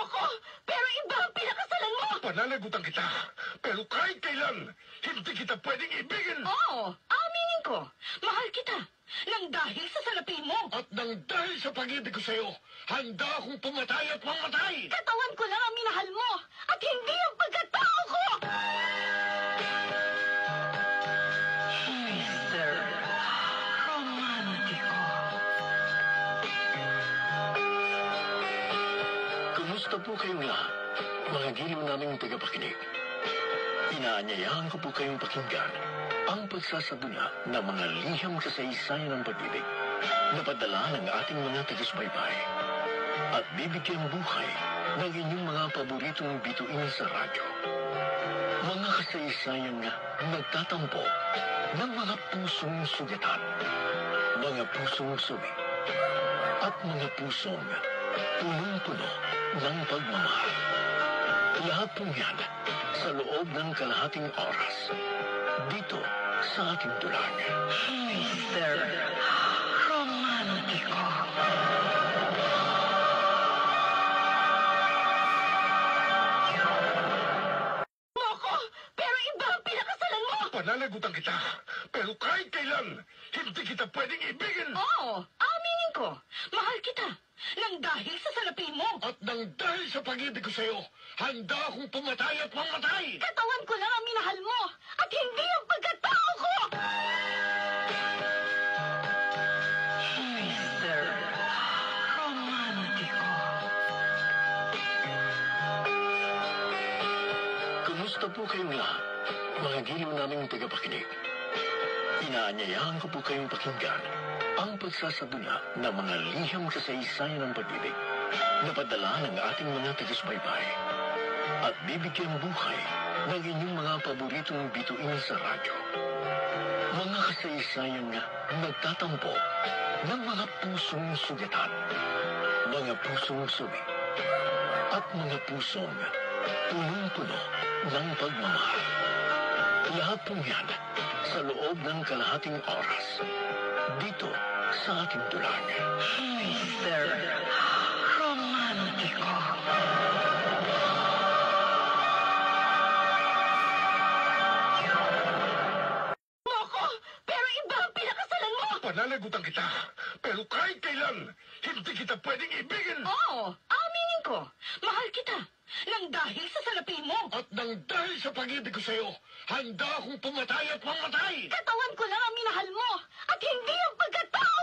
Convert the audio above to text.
ako, pero iba ang pinakasalan mo! Pananagutan kita, pero kahit kailan, hindi kita pwedeng ibigin! Oo, aminin ko. Mahal kita. Nang dahil sa salapi mo. At nang dahil sa pag-ibig ko sa'yo, handa akong pumatay at mamatay! Katawan ko lang ang minahal mo, at hindi ang pagkatao ko! Mr. Romántico. Kumusta po kayong lahat, mga giliw naming tagapakinig? Inaanyayahan ko po kayong pakinggan ang pagsasadula ng mga liham kasaysayan ng pag-ibig na padala ng ating mga taga-subaybay at bibigyan buhay ng inyong mga paboritong bituin sa radyo. Mga kasaysayan na nagtatampo ng mga pusong sugatan, mga pusong suwi, at mga pusong punong-puno ng pagmamahal. Lahat po yan sa loob ng kalahating oras dito sa ating tulang. Mr. Romántico. Moko, pero iba ang pinakasalan mo! Pananagutan kita, pero kahit kailan, hindi kita pwedeng ibigin! Oo, aminin ko. Mahal kita. Nang dahil sa salapi mo. At nang dahil sa pag-ibig ko sa'yo, handa akong pumatay at mamatay! Katawan ko lang ang minahal mo, at hindi ang pagkatao ko! Mr. Romántico. Kumusta po kayong lahat, mga giliw naming tagapakinig? Inaanyayahan ko po kayong pakinggan ang pagsasadula ng mga liham kasaysayan ng pag-ibig na padala ng ating mga taga-subaybay at bibigyan buhay ng inyong mga paboritong bituin sa radyo. Mga kasaysayan na nagtatampo ng mga pusong sugatan, mga pusong suwi, at mga pusong punong-puno ng pagmamahal. Lahat po yan sa loob ng kalahating oras dito sa ating tulang. Mr. Romántico. Moko, pero iba ang pinakasalan mo! Pananagutan kita, pero kahit kailan, hindi kita pwedeng ibigin! Oo, aminin ko. Mahal kita. Nang dahil sa salapi mo. At nang dahil sa pag-ibig ko sa'yo, handa akong pumatay at mamatay! Katawan ko lang ang minahal mo, at hindi ang pagkatao